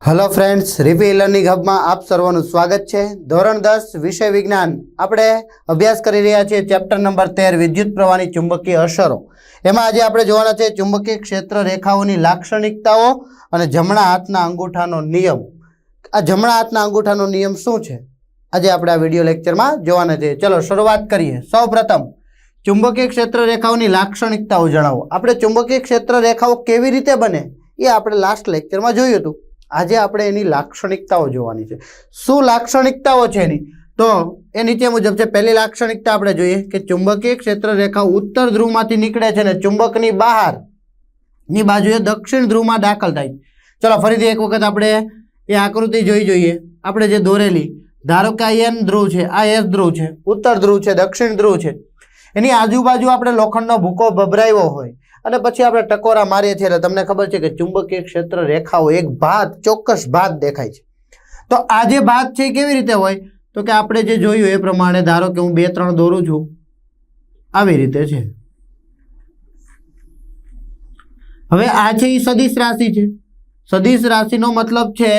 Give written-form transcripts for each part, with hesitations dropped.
Hello friends, Ripi learning hub में आप सर्वનું સ્વાગત છે। ધોરણ 10 વિષય વિજ્ઞાન આપણે અભ્યાસ કરી રહ્યા છીએ। ચેપ્ટર નંબર 13 વિદ્યુત પ્રવાહની ચુંબકીય અસરો। એમાં આજે આપણે જોવાના છે ચુંબકીય ક્ષેત્ર રેખાઓની લાક્ષણિકતાઓ અને જમણા હાથના અંગૂઠાનો નિયમ। આ જમણા હાથના અંગૂઠાનો નિયમ શું છે આજે આપણે આ વિડિયો લેક્ચરમાં જોવાના છે। ચલો શરૂઆત કરીએ। સૌપ્રથમ ચુંબકીય ક્ષેત્ર રેખાઓની લાક્ષણિકતાઓ જણાવો। આપણે ચુંબકીય ક્ષેત્ર રેખાઓ કેવી રીતે બને એ આપણે લાસ્ટ લેક્ચરમાં જોયું હતું। આજે આપણે એની લાક્ષણિકતાઓ જોવાની છે। શું લાક્ષણિકતાઓ છે એની? તો એ નીચે મુજબ છે। પહેલી લાક્ષણિકતા આપણે જોઈએ કે ચુંબકીય ક્ષેત્ર રેખા ઉત્તર ધ્રુવમાંથી નીકળે છે અને ચુંબકની બહારની બાજુએ દક્ષિણ ધ્રુવમાં દાખલ થાય છે। ચલો ફરીથી એક વખત આપણે એ આકૃતિ જોઈ જોઈએ। આપણે જે દોરેલી, ધારો કે આ N ધ્રુવ છે, આ S ધ્રુવ છે, ઉત્તર ધ્રુવ છે, દક્ષિણ ધ્રુવ છે। એની આજુબાજુ આપણે લોખંડનો ભૂકો ભભરાયો હોય અને પછી આપણે ટકોરા મારીએ છીએ એટલે તમને ખબર છે કે ચુંબકીય ક્ષેત્ર રેખાઓ એક ભાત, ચોક્કસ ભાત દેખાય છે। તો આ જે ભાત છે એ કેવી રીતે હોય? તો કે આપણે જે જોયું એ પ્રમાણે ધારો કે હું 2-3 દોરું છું, આવી રીતે છે। હવે આ છે એ સદિશ રાશિ છે। સદિશ રાશિનો મતલબ છે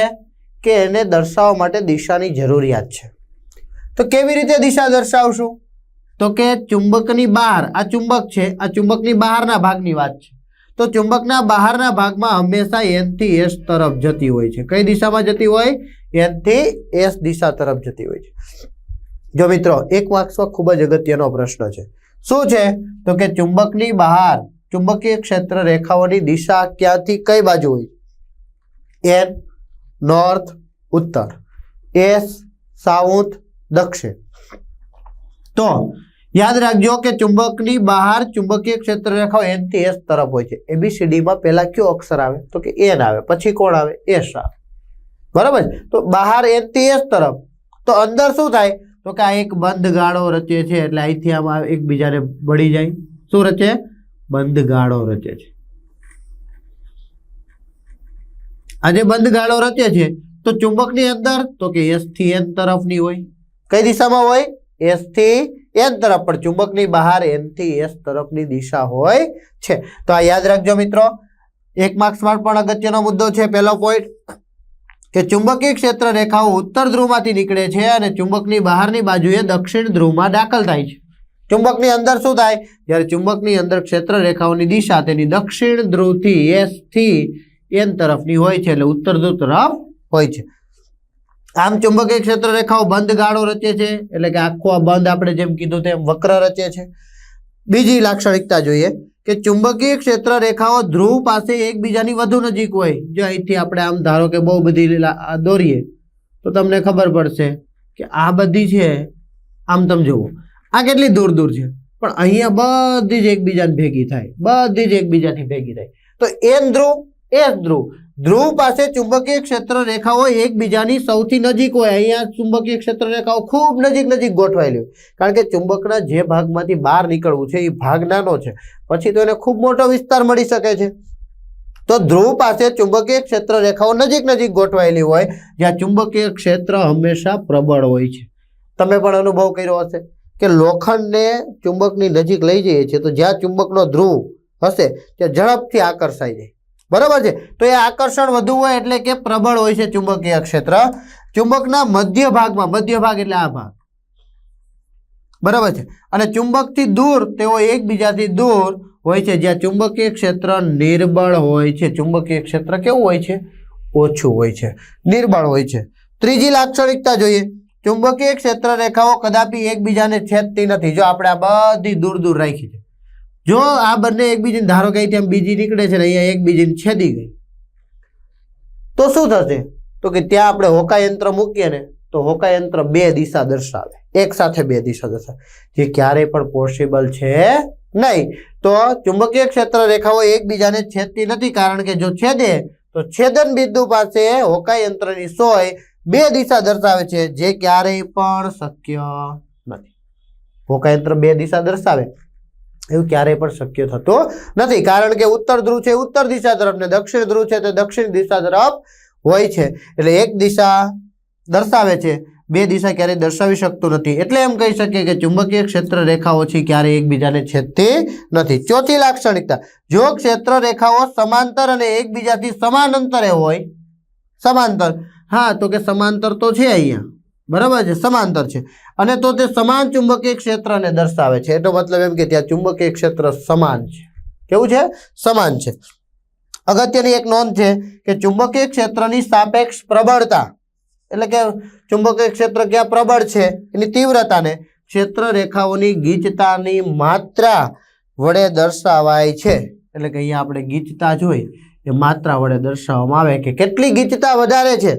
કે એને દર્શાવવા માટે દિશાની જરૂરિયાત છે। તો કેવી રીતે દિશા દર્શાવશું? તો કે ચુંબકની બહાર, આ ચુંબક છે, આ ચુંબકની બહારના ભાગની વાત છે। તો ચુંબકના બહારના ભાગમાં હંમેશા N થી S તરફ જતી હોય છે। કઈ દિશામાં જતી હોય? N થી S દિશા તરફ જતી હોય છે। જો મિત્રો, એક માર્ક્સમાં ખૂબ જ અગત્યનો પ્રશ્ન છે। શું છે? તો કે ચુંબકની બહાર ચુંબકીય ક્ષેત્ર રેખાઓની દિશા ક્યાંથી કઈ બાજુ હોય? N નોર્થ, ઉત્તર, S સાઉથ, દક્ષિણ। તો યાદ રાખજો કે ચુંબકની બહાર ચુંબકીય ક્ષેત્ર રેખાઓ N થી S તરફ હોય છે। ABCD માં પહેલા કયો અક્ષર આવે? તો કે N આવે, પછી કોણ આવે? S આવે, બરાબર? તો બહાર N થી S તરફ, તો અંદર શું થાય? તો કે આ એક બંધ ગાળો રચે છે, એટલે અહીંથી આમાં એકબીજાને ભળી જાય। શું રચે? બંધ ગાળો રચે છે। આ જે બંધ ગાળો રચે છે તો ચુંબકની અંદર તો કે S થી N તરફની હોય। કઈ દિશામાં હોય? S થી N તરફ, પણ ચુંબકની બહાર N થી S તરફની દિશા હોય છે। તો આ યાદ રાખજો મિત્રો। એક માર્ક્સમાં પણ અગત્યનો મુદ્દો છે। પહેલો પોઈન્ટ કે ચુંબકીય ક્ષેત્ર રેખાઓ ઉત્તર ધ્રુવમાંથી નીકળે છે અને ચુંબકની બહારની બાજુએ દક્ષિણ ધ્રુવમાં દાખલ થાય છે। ચુંબકની અંદર શું થાય? જ્યારે ચુંબકની અંદર ક્ષેત્ર રેખાઓની દિશા તેની દક્ષિણ ધ્રુવથી S થી N તરફની હોય છે, એટલે ઉત્તર ધ્રુવ તરફ હોય છે। આમ ચુંબકીય ક્ષેત્ર રેખાઓ બંધ ગાળો રચે છે, એટલે કે આખો આ બંધ આપણે જેમ કીધું તેમ વક્ર રચે છે। બીજી લાક્ષણિકતા જોઈએ કે ચુંબકીય ક્ષેત્ર રેખાઓ ધ્રુવ પાસે એકબીજાની વધુ નજીક હોય। જો અહીંથી આપણે આમ ધારો કે બહુ બધી દોરીએ તો તમને ખબર પડશે કે આ બધી છે, આમ તમે જુઓ આ કેટલી દૂર દૂર છે, પણ અહીંયા બધી જ એકબીજાને ભેગી થાય, બધી જ એકબીજાથી ભેગી થાય। તો N ધ્રુવ, S ધ્રુવ, ધ્રુવ પાસે ચુંબકીય ક્ષેત્ર રેખાઓ એકબીજાની સૌથી નજીક હોય। અહીંયા ચુંબકીય ક્ષેત્ર રેખાઓ ખૂબ નજીક નજીક ગોઠવાયેલી હોય, કારણ કે ચુંબકના જે ભાગમાંથી બહાર નીકળવું છે એ ભાગ નાનો છે, પછી તો એને ખૂબ મોટો વિસ્તાર મળી શકે છે। તો ધ્રુવ પાસે ચુંબકીય ક્ષેત્ર રેખાઓ નજીક નજીક ગોઠવાયેલી હોય, જ્યાં ચુંબકીય ક્ષેત્ર હંમેશા પ્રબળ હોય છે। તમે પણ અનુભવ કર્યો હશે કે લોખંડને ચુંબકની નજીક લઈ જઈએ છીએ તો જ્યાં ચુંબકનો ધ્રુવ હશે ત્યાં ઝડપથી આકર્ષાઈ જાય, બરાબર છે? તો એ આકર્ષણ વધુ હોય એટલે કે પ્રબળ હોય છે ચુંબકીય ક્ષેત્ર। ચુંબકના મધ્ય ભાગમાં, મધ્ય ભાગ એટલે આ ભાગ, બરાબર છે, અને ચુંબકથી દૂર તેઓ એકબીજાથી દૂર હોય છે, જ્યાં ચુંબકીય ક્ષેત્ર નિર્બળ હોય છે। ચુંબકીય ક્ષેત્ર કેવું હોય છે? ઓછું હોય છે, નિર્બળ હોય છે। ત્રીજી લાક્ષણિકતા જોઈએ, ચુંબકીય ક્ષેત્ર રેખાઓ કદાપી એકબીજાને છેદતી નથી। જો આપણે આ બધી દૂર દૂર રાખી છે, જો આ બંને એકબીજાને ધારો કે ત્યાં બીજી નીકળે છે ને અહીંયા એકબીજાને છેદી ગઈ, તો શું થશે? તો કે ત્યાં આપણે હોકા યંત્ર મૂકીએ ને તો હોકા યંત્ર બે દિશા દર્શાવે, એક સાથે બે દિશા દર્શાવે, જે ક્યારેય પણ પોસિબલ છે નહીં। તો ચુંબકીય ક્ષેત્ર રેખાઓ એકબીજાને છેદતી નથી, કારણ કે જો છેદે તો છેદન બિંદુ પાસે હોકા યંત્રની સોય બે દિશા દર્શાવે છે, જે ક્યારેય પણ શક્ય નથી। હોકા યંત્ર બે દિશા દર્શાવે એવું ક્યારેય પણ શક્ય થતું નથી, કારણ કે ઉત્તર ધ્રુવ છે ઉત્તર દિશા તરફ ને દક્ષિણ ધ્રુવ છે તે દક્ષિણ દિશા તરફ હોય છે। એટલે એક દિશા દર્શાવે છે, બે દિશા ક્યારેય દર્શાવી શકતું નથી। એટલે એમ કહી શકીએ કે ચુંબકીય ક્ષેત્ર રેખાઓ છે ક્યારેય એકબીજાને છેદતી નથી। ચોથી લાક્ષણિકતા, જો ક્ષેત્ર રેખાઓ સમાંતર અને એકબીજાથી સમાન અંતરે હોય, સમાંતર. હા, તો કે સમાંતર તો છે અહીંયા, બરાબર છે, સમાંતર છે. અને તો તે સમાન ચુંબકીય ક્ષેત્રને દર્શાવે છે. એનો મતલબ એમ કે ત્યાં ચુંબકીય ક્ષેત્ર સમાન છે. કેવું છે? સમાન છે. અગત્યની એક નોંધ છે કે ચુંબકીય ક્ષેત્રની સાપેક્ષ પ્રબળતા, એટલે કે ચુંબકીય ક્ષેત્ર ક્યાં પ્રબળ છે એની તીવ્રતાને ક્ષેત્ર રેખાઓની ગીચતાની માત્રા વડે દર્શાવાય છે. એટલે કે અહીંયા આપણે ગીચતા જોઈ એ માત્રા વડે દર્શાવવામાં આવે કે કેટલી ગીચતા વધારે છે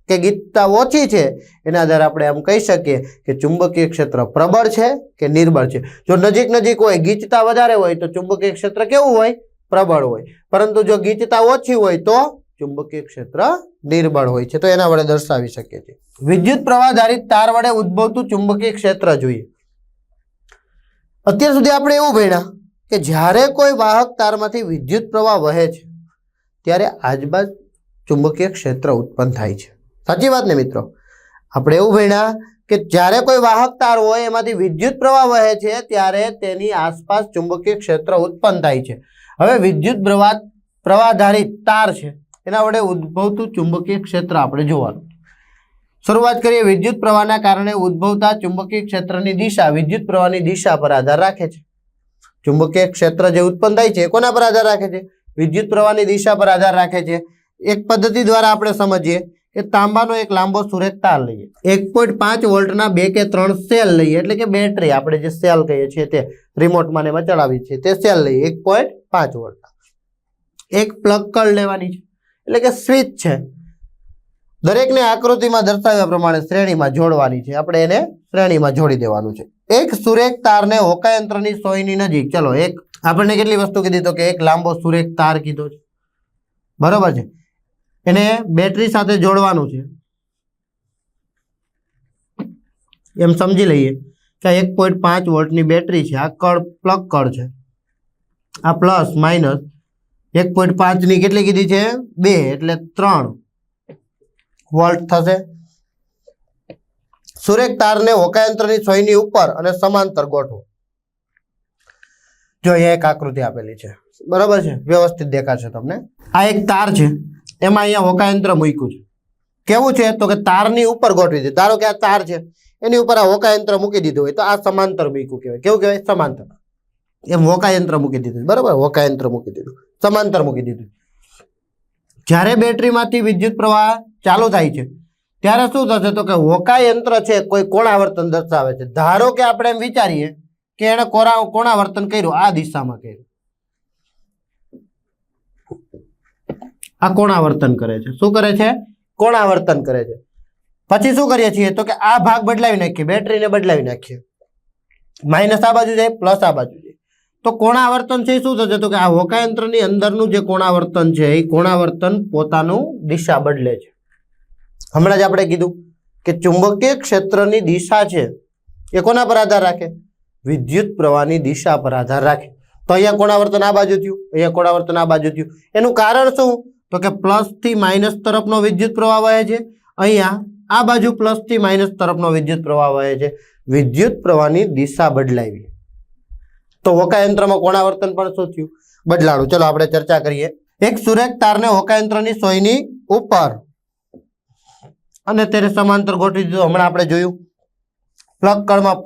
કે ગીચતા ઓછી છે, એના આધારે આપણે એમ કહી શકીએ કે ચુંબકીય ક્ષેત્ર પ્રબળ છે કે નિર્બળ છે. જો નજીક નજીક હોય, ગીચતા વધારે હોય તો ચુંબકીય ક્ષેત્ર કેવું હોય? પ્રબળ હોય. પરંતુ જો ગીચતા ઓછી હોય તો ચુંબકીય ક્ષેત્ર નિર્બળ હોય છે. તો એના વડે દર્શાવી શકીએ છીએ. વિદ્યુત પ્રવાહ ધારિત તાર વડે ઉદ્ભવતું ચુંબકીય ક્ષેત્ર જોઈએ. અત્યાર સુધી આપણે એવું ભણ્યા કે જ્યારે કોઈ વાહક તારમાંથી વિદ્યુત પ્રવાહ વહે છે ત્યારે આજુબાજુ ચુંબકીય ક્ષેત્ર ઉત્પન્ન થાય છે. સાચી વાત ને મિત્રો? આપણે એવું ભણ્યા કે જ્યારે કોઈ વાહક તાર હોય એમાંથી વિદ્યુત પ્રવાહ વહે છે ત્યારે તેની આસપાસ ચુંબકીય ક્ષેત્ર ઉત્પન્ન થાય છે. હવે વિદ્યુત પ્રવાહધારિત તાર છે એના વડે ઉદ્ભવતું ચુંબકીય ક્ષેત્ર આપણે જોવાનું. શરૂઆત કરીએ. વિદ્યુત પ્રવાહના કારણે ઉદ્ભવતા ચુંબકીય ક્ષેત્રની દિશા વિદ્યુત પ્રવાહની દિશા પર આધાર રાખે છે. ચુંબકીય ક્ષેત્ર જે ઉત્પન્ન થાય છે એ કોના પર આધાર રાખે છે? વિદ્યુત પ્રવાહની દિશા પર આધાર રાખે છે. એક પદ્ધતિ દ્વારા આપણે સમજીએ કે તાંબાનો એક લાંબો સુરેખ તાર લઈએ, 1.5 વોલ્ટના 2 કે 3 સેલ લઈએ, એટલે કે બેટરી, આપણે જે સેલ કહીએ છીએ તે રિમોટમાં ને એમાં ચડાવી છે તે સેલ લઈએ 1.5 વોલ્ટના. એક પ્લગ કળ લેવાની છે, એટલે કે સ્વિચ છે. દરેકને આકૃતિમાં દર્શાવ્યા પ્રમાણે શ્રેણીમાં જોડવાની છે. આપણે એને શ્રેણીમાં જોડી દેવાનું છે. એક સુરેખ તારને હોકાયંત્રની સોયની નજીક, ચલો એક આપણને કેટલી વસ્તુ કીધી તો કે એક લાંબો સુરેખ તાર કીધો છે, બરોબર છે, એને બેટરી સાથે જોડવાનું છે. એમ સમજી લઈએ કે 1.5 વોલ્ટની બેટરી છે. આ કળ પ્લગ કળ છે, આ પ્લસ માઇનસ 1.5 ની કેટલી કીધી છે? 2, એટલે 3 વોલ્ટ થશે. સુરેખ તારને હોકાયંત્રની સોયની ઉપર અને સમાંતર ગોઠવો. જો અહીંયા એક આકૃતિ આપેલી છે, બરાબર છે, વ્યવસ્થિત દેખાશે તમને. આ એક તાર છે, એમાં અહીંયા હોકાયંત્ર મૂક્યું છે. કેવું છે તો કે તારની ઉપર ગોઠવી દીધું. ધારો કે આ તાર છે એની ઉપર આ હોકાયંત્ર મૂકી દીધું હોય તો આ સમાંતર મૂક્યું કહેવાય. કેવું કહેવાય? સમાંતર. એમ હોકાયંત્ર મૂકી દીધું, બરાબર, હોકાયંત્ર મૂકી દીધું, સમાંતર મૂકી દીધું. જ્યારે બેટરીમાંથી વિદ્યુત પ્રવાહ ચાલુ થાય છે ત્યારે શું થશે તો કે હોકાયંત્ર છે કોઈ કોણાવર્તન દર્શાવે છે. ધારો કે આપણે એમ વિચારીએ કે એને કોણાવર્તન કર્યું, આ દિશામાં કર્યું, આ કોણાવર્તન કરે છે. શું કરે છે? કોણાવર્તન કરે છે. પછી શું કરીએ છીએ તો કે આ ભાગ બદલાવી નાખીએ, બેટરીને બદલાવી નાખીએ. માઇનસ આ બાજુ જાય, પ્લસ આ બાજુ જાય. તો કોણાવર્તન છે શું થશે તો કે આ હોકાયંત્રની અંદરનું જે કોણાવર્તન છે એ કોણાવર્તન પોતાનું દિશા બદલે છે. હમણાં જ આપણે કીધું કે ચુંબકીય ક્ષેત્રની દિશા છે એ કોના પર આધાર રાખે? વિદ્યુત પ્રવાહની દિશા પર આધાર રાખે. તો અહીંયા કોણાવર્તન આ બાજુ થયું, અહીંયા કોણાવર્તન આ બાજુ થયું. એનું કારણ શું તો કે પ્લસ થી માઇનસ તરફનો વિદ્યુત પ્રવાહ વહે છે, અહીંયા આ બાજુ પ્લસ થી માઇનસ તરફનો વિદ્યુત પ્રવાહ વહે છે. વિદ્યુત પ્રવાહની દિશા બદલાવી તો હોકાયંત્રમાં કોણાવર્તન પણ શું થયું? બદલાણું. ચલો આપણે ચર્ચા કરીએ. એક સુરેખ તારને હોકાયંત્રની સોયની ઉપર અને તેને સમાંતર ગોઠવી દીધું. હમણાં આપણે જોયું પ્લગ કળમાં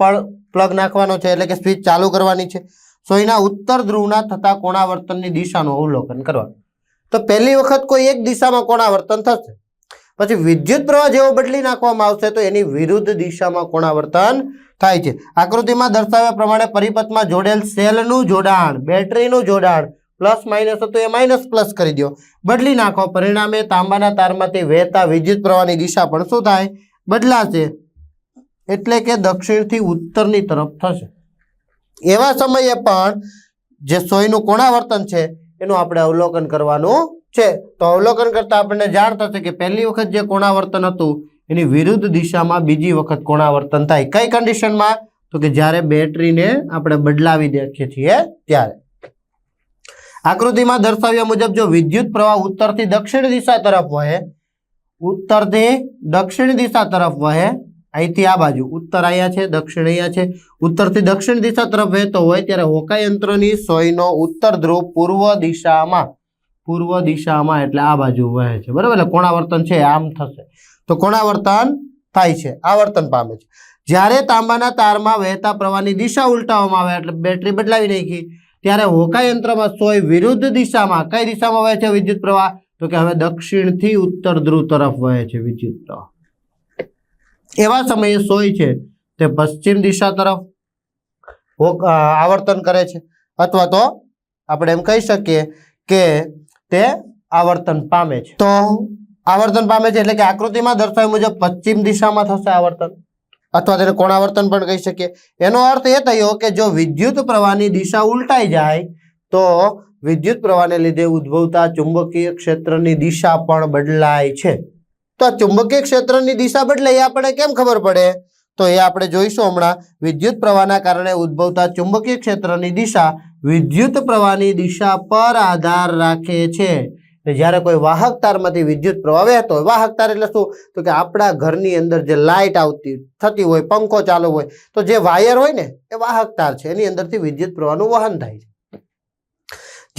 પ્લગ નાખવાનો છે, એટલે કે સ્વિચ ચાલુ કરવાની છે. સોયના ઉત્તર ધ્રુવના થતા કોણાવર્તનની દિશાનું અવલોકન કરવાનું. તો પહેલી વખત કોઈ એક દિશામાં કોણાવર્તન થશે, પછી વિદ્યુત પ્રવાહ જેવો બદલી નાખવામાં આવશે તો એની વિરુદ્ધ દિશામાં કોણાવર્તન થાય છે. આકૃતિમાં દર્શાવ્યા પ્રમાણે પરિપથમાં જોડેલ સેલનું જોડાણ, બેટરીનું જોડાણ પ્લસ માઇનસ હતું એ માઇનસ પ્લસ કરી દો, બદલી નાખો. પરિણામે તાંબાના તારમાંથી વહેતા વિદ્યુત પ્રવાહની દિશા પણ શું થાય? બદલાશે, એટલે કે દક્ષિણથી ઉત્તરની તરફ થશે. એવા સમયે પણ જે સોયનું કોણાવર્તન છે એનું આપણે અવલોકન કરવાનું છે. તો અવલોકન કરતા આપણને જાણ થશે કે પહેલી વખત જે કોણાવર્તન હતું એની વિરુદ્ધ દિશામાં બીજી વખત કોણાવર્તન થાય. કઈ કન્ડિશનમાં? તો કે જ્યારે બેટરીને આપણે બદલાવી દઈએ છીએ ત્યારે. આકૃતિમાં દર્શાવ્યા મુજબ જો વિદ્યુત પ્રવાહ ઉત્તરથી દક્ષિણ દિશા તરફ વહે, ઉત્તરથી દક્ષિણ દિશા તરફ વહે, અહીંથી આ બાજુ ઉત્તર અહીંયા છે, દક્ષિણ અહીંયા છે, ઉત્તરથી દક્ષિણ દિશા તરફ વહેતો હોય ત્યારે હોકાયંત્રની સોયનો ઉત્તર ધ્રુવ પૂર્વ દિશામાં પૂર્વ દિશામાં એટલે આ બાજુ વહે છે, બરાબર? એટલે કોણાવર્તન છે આમ થશે, તો કોણાવર્તન થાય છે, આવર્તન પામે છે. જ્યારે તાંબાના તારમાં વહેતા પ્રવાહની દિશા ઉલટાવવામાં આવે એટલે બેટરી બદલાવી નાખી, ત્યારે હોકાયંત્રમાં સોય વિરુદ્ધ દિશામાં કઈ દિશામાં વહે છે વિદ્યુત પ્રવાહ? તો કે હવે દક્ષિણથી ઉત્તર ધ્રુવ તરફ વહે છે વિદ્યુત પ્રવાહ. એવા સમયે સોય છે તે પશ્ચિમ દિશા તરફ આવર્તન કરે છે, અથવા તો આપણે એમ કહી શકીએ કે તે આવર્તન પામે છે. તો આવર્તન પામે છે એટલે કે આકૃતિમાં દર્શાવ્યા મુજબ પશ્ચિમ દિશામાં થશે આવર્તન, અથવા તેને કોણાવર્તન પણ કહી શકીએ. એનો અર્થ એ થયો કે જો વિદ્યુત પ્રવાહની દિશા ઉલટાઈ જાય તો વિદ્યુત પ્રવાહને લીધે ઉદ્ભવતા ચુંબકીય ક્ષેત્રની દિશા પણ બદલાય છે. તો આ ચુંબકીય ક્ષેત્રની દિશા બદલાય એ આપણે કેમ ખબર પડે? તો એ આપણે જોઈશું હમણાં. વિદ્યુત પ્રવાહના કારણે ઉદ્ભવતા ચુંબકીય ક્ષેત્રની દિશા વિદ્યુત પ્રવાહની દિશા પર આધાર રાખે છે. જ્યારે કોઈ વાહક તારમાંથી વિદ્યુત પ્રવાહ વહેતો હોય, વાહક તાર એટલે શું? તો કે આપણા ઘરની અંદર જે લાઇટ આવતી થતી હોય, પંખો ચાલુ હોય, તો જે વાયર હોય ને એ વાહક તાર છે, એની અંદરથી વિદ્યુત પ્રવાહનું વહન થાય છે.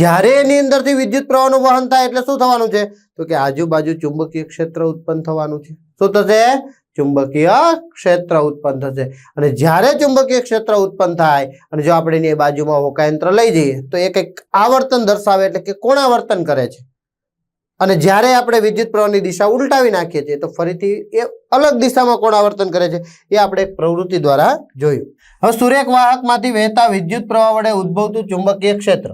જ્યારે એની અંદરથી વિદ્યુત પ્રવાહનું વહન થાય એટલે શું થવાનું છે? તો કે આજુબાજુ ચુંબકીય ક્ષેત્ર ઉત્પન્ન થવાનું છે. શું થશે? ચુંબકીય ક્ષેત્ર ઉત્પન્ન થશે. અને જ્યારે ચુંબકીય ક્ષેત્ર ઉત્પન્ન થાય અને જો આપણે એની બાજુમાં હોકાયંત્ર લઈ જઈએ તો એ કંઈક આવર્તન દર્શાવે એટલે કે કોણાવર્તન કરે છે. અને જ્યારે આપણે વિદ્યુત પ્રવાહની દિશા ઉલટાવી નાખીએ છીએ તો ફરીથી એ અલગ દિશામાં કોણાવર્તન કરે છે. એ આપણે એક પ્રવૃત્તિ દ્વારા જોયું. હવે સુરેખ વાહકમાંથી વહેતા વિદ્યુત પ્રવાહ વડે ઉદ્ભવતું ચુંબકીય ક્ષેત્ર,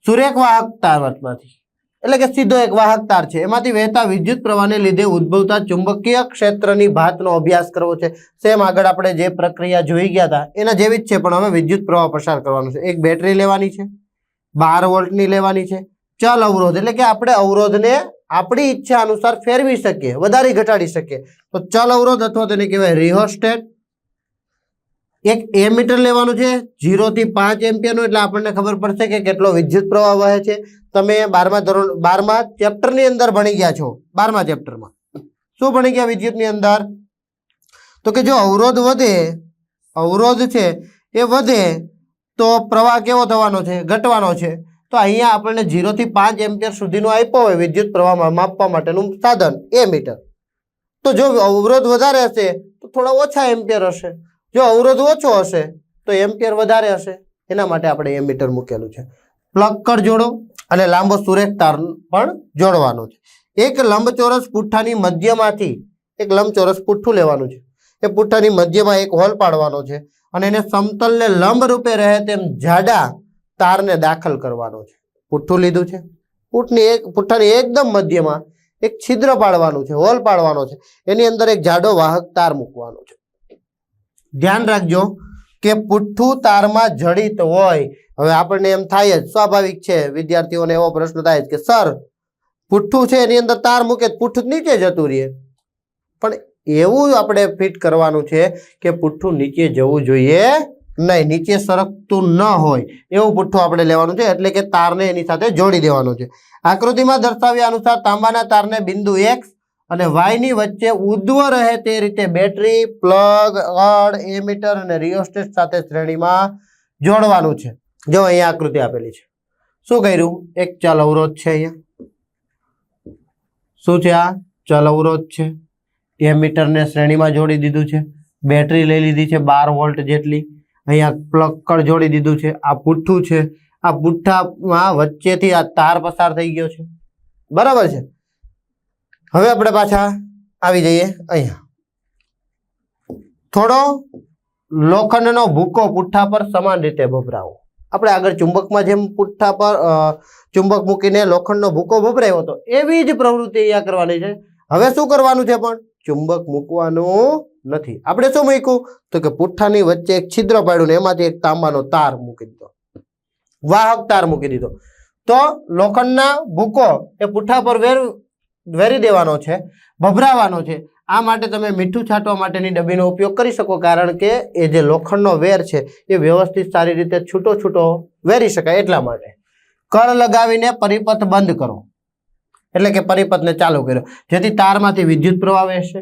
સુરેખ વાહક તારમાંથી એટલે કે સીધો એક વાહક તાર છે, એમાંથી વહેતા વિદ્યુત પ્રવાહને લીધે ઉદ્ભવતા ચુંબકીય ક્ષેત્રની ભાતનો અભ્યાસ કરવો છે. સેમ આગળ આપણે જે પ્રક્રિયા જોઈ ગયા હતા એના જેવી જ છે, પણ હવે વિદ્યુત પ્રવાહ પસાર કરવાનો છે. એક બેટરી લેવાની છે, 12 વોલ્ટની લેવાની છે. ચલ અવરોધ એટલે કે આપણે અવરોધને આપણી ઈચ્છા અનુસાર ફેરવી શકીએ, વધારી ઘટાડી શકીએ. તો ચલ અવરોધ અથવા તેને કહેવાય રિહોસ્ટેટ. એક એમીટર લેવાનું છે 0 થી 5 એમ્પિયરનું, એટલે આપણને ખબર પડશે કે કેટલો વિદ્યુત પ્રવાહ વહે છે. તમે 12મા ચેપ્ટરની અંદર ભણી ગયા છો. 12મા ચેપ્ટરમાં શું ભણી ગયા વિદ્યુતની અંદર? તો કે જો અવરોધ વધે, અવરોધ છે એ વધે તો પ્રવાહ કેવો થવાનો છે? ઘટવાનો છે. તો અહીંયા આપણને 0 થી 5 એમ્પિયર સુધીનું આપ્યો હોય વિદ્યુત પ્રવાહમાં માપવા માટેનું સાધન એમીટર. તો જો અવરોધ વધારે હશે તો થોડા ઓછા એમ્પિયર હશે, જો અવરોધ ઓછો હશે તો એમ્પિયર વધારે હશે. એના માટે આપણે એમીટર મૂકેલું છે. પ્લગ કર જોડો અને લાંબો સુરેખ તાર પણ જોડવાનો છે. એક લંબચોરસ પુઠ્ઠાની મધ્યમાંથી એક લંબચોરસ પુઠ્ઠું લેવાનું છે. એ પુઠ્ઠાની મધ્યમાં એક હોલ પાડવાનો છે અને એને સમતલને લંબ રૂપે રહે તેમ જાડા તારને દાખલ કરવાનો છે. પુઠ્ઠું લીધું છે, પુઠ્ઠાની એકદમ મધ્યમાં એક છિદ્ર પાડવાનું છે, હોલ પાડવાનો છે. એની અંદર એક જાડો વાહક તાર મૂકવાનો છે. ધ્યાન રાખજો કે પુઠ્ઠું તારમાં જડિત હોય. હવે આપણને એમ થાય જ, સ્વાભાવિક છે, વિદ્યાર્થીઓને એવો પ્રશ્ન થાય જ કે સર પુઠ્ઠું છે એની અંદર તાર મૂકે પુઠ્ઠું નીચે જતું રહે. પણ એવું આપણે ફિટ કરવાનું છે કે પુઠ્ઠું નીચે જવું જોઈએ નહીં, નીચે સરકતું ન હોય એવું પુઠ્ઠું આપણે લેવાનું છે. એટલે કે તારને એની સાથે જોડી દેવાનું છે. આકૃતિમાં દર્શાવ્યા અનુસાર તાંબાના તારને બિંદુ X અને Y ની વચ્ચે ઉદ્ધ્વ રહે તે રીતે બેટરી, પ્લગ, અડ, એમીટર અને રિયોસ્ટેટ સાથે શ્રેણીમાં જોડવાનું છે. જો અહીંયા આકૃતિ આપેલી છે. શું કર્યું? એક ચલ અવરોધ છે. અહીંયા શું છે? આ ચલ અવરોધ છે. એમીટરને શ્રેણીમાં જોડી દીધું છે. બેટરી લઈ લીધી છે 12 વોલ્ટ જેટલી. અહીંયા પ્લગ કળ જોડી દીધું છે. આ પુઠ્ઠું છે. આ પુઠ્ઠામાં વચ્ચેથી આ તાર પસાર થઈ ગયો છે. બરાબર છે. હવે આપણે પાછા આવી જઈએ અહીંયા. થોડો લોખંડનો ભૂકો પુઠ્ઠા પર સમાન રીતે ભભરાવો. આપણે આગળ ચુંબકમાં જેમ પુઠ્ઠા પર ચુંબક મૂકીને લોખંડનો ભૂકો ભભરાયો હતો એવી જ પ્રવૃત્તિ અહીંયા કરવાની છે. હવે શું કરવાનું છે? પણ ચુંબક મૂકવાનું નથી. આપણે શું મૂક્યું? તો કે પુઠ્ઠાની વચ્ચે એક છિદ્ર પાડ્યું ને એમાંથી એક તાંબાનો તાર મૂકી દીધો, વાહક તાર મૂકી દીધો. તો લોખંડના ભૂકો એ પુઠ્ઠા પર વેરી દેવાનો છે, ભભરાવાનો છે. આ માટે તમે મીઠું છાંટવા માટેની ડબ્બીનો ઉપયોગ કરી શકો, કારણ કે એ જે લોખંડનો વેર છે એ વ્યવસ્થિત સારી રીતે છૂટો છૂટો વેરી શકાય એટલા માટે. કળ લગાવીને પરિપથ બંધ કરો, એટલે કે પરિપથને ચાલુ કર્યો જેથી તારમાંથી વિદ્યુત પ્રવાહ વહેશે.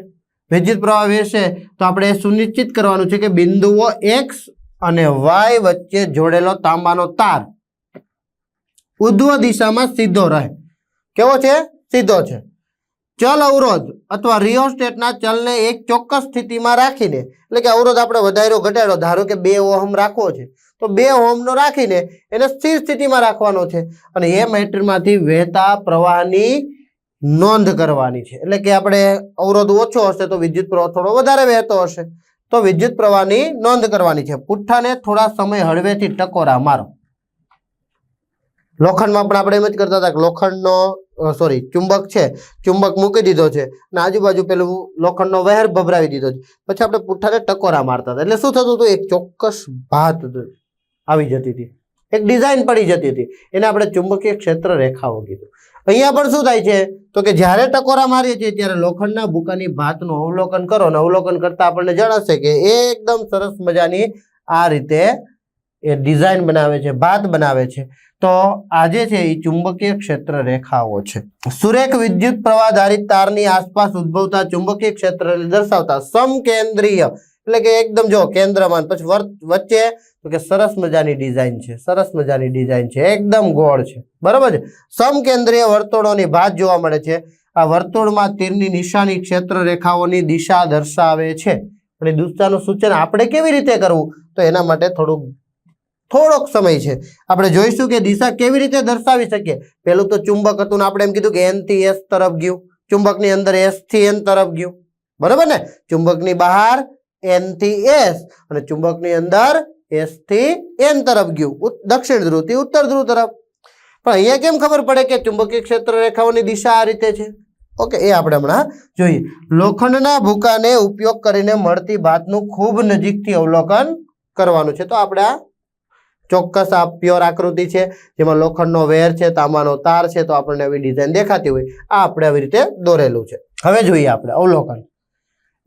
વિદ્યુત પ્રવાહ વહેશે તો આપણે એ સુનિશ્ચિત કરવાનું છે કે બિંદુઓ X અને Y વચ્ચે જોડેલો તાંબાનો તાર ઉધ્વ દિશામાં સીધો રહે. કેવો છે? સીધો છે. ચલ અવરોધ અથવા રિયોસ્ટેટના ચલને એક ચોક્કસ સ્થિતિમાં રાખીને, એટલે કે અવરોધ આપણે વધાર્યો ઘટાડ્યો, ધારો કે 2 ઓહમ રાખવો છે તો 2 ઓહમનો રાખીને એને સ્થિર સ્થિતિમાં રાખવાનો છે અને એ મેટરમાંથી વહેતા પ્રવાહની નોંધ કરવાની છે. એટલે કે આપણે અવરોધ ઓછો હશે તો વિદ્યુત પ્રવાહ થોડો વધારે વહેતો હશે તો વિદ્યુત પ્રવાહની નોંધ કરવાની છે. પુઠ્ઠાને થોડા સમય હળવેથી ટકોરા મારો. લોખંડમાં પણ આપણે એમ જ કરતા હતા કે લોખંડનો ચુંબક છે, ચુંબક મૂકી દીધો છે અને આજુબાજુ પેલું લોખંડનો વહેર ભભરાવી દીધો છે, પછી આપણે પુઠ્ઠાને ટકોરા મારતા હતા. એટલે શું થતું હતું? એક ચોક્કસ ભાત આવી જતી હતી, એક ડિઝાઇન પડી જતી હતી, એને આપણે ચુંબકીય ક્ષેત્ર રેખાઓ કીધું. અહીંયા પણ શું થાય છે તો કે જ્યારે ટકોરા મારીએ છીએ ત્યારે લોખંડના ભૂકાની ભાતનું અવલોકન કરો અને અવલોકન કરતા આપણને જણાશે કે એકદમ સરસ મજાની આ રીતે એ ડિઝાઇન બનાવે છે, ભાત બનાવે છે. તો આજે છે એ ચુંબકીય ક્ષેત્ર રેખાઓ છે. સુરેખ વિદ્યુત પ્રવાહ ધારિત તારની આસપાસ ઉદ્ભવતા ચુંબકીય ક્ષેત્રને દર્શાવતા સમકેન્દ્રીય, એટલે કે એકદમ જો કેન્દ્રમાં પછી વચ્ચે તો કે સરસ મજાની ડિઝાઇન છે, સરસ મજાની ડિઝાઇન છે, એકદમ ગોળ છે, બરાબર છે. સમકેન્દ્રીય વર્તુળોની ભાત જોવા મળે છે. આ વર્તુળમાં તીરની નિશાની ક્ષેત્ર રેખાઓની દિશા દર્શાવે છે. અને દિશાનું સૂચન આપણે કેવી રીતે કરવું તો એના માટે થોડોક સમય છે. આપણે જોઈશું કે દિશા કેવી રીતે દર્શાવી શકીએ. પેલું તો ચુંબક હતું ને આપણે એમ કીધું કે N થી S તરફ ગયું, ચુંબકની અંદર S થી N તરફ ગયું, બરાબર ને. ચુંબકની બહાર N થી S અને ચુંબકની અંદર S થી N તરફ ગયું, દક્ષિણ ધ્રુવ થી ઉત્તર ધ્રુવ તરફ. પણ અહીંયા કેમ ખબર પડે કે ચુંબકીય ક્ષેત્ર રેખાઓની દિશા આ રીતે છે? ઓકે, એ આપણે હમણાં જોઈએ. લોખંડના ભૂકાને ઉપયોગ કરીને મળતી ભાતનું ખૂબ નજીકથી અવલોકન કરવાનું છે. તો આપણે આ ચોક્કસ આ પ્યોર આકૃતિ છે જેમાં લોખંડનો વેર છે, તાંબાનો તાર છે, તો આપણને આવી ડિઝાઇન દેખાતી હોય, આ આપણે આવી રીતે દોરેલું છે. હવે જોઈએ આપણે અવલોકન.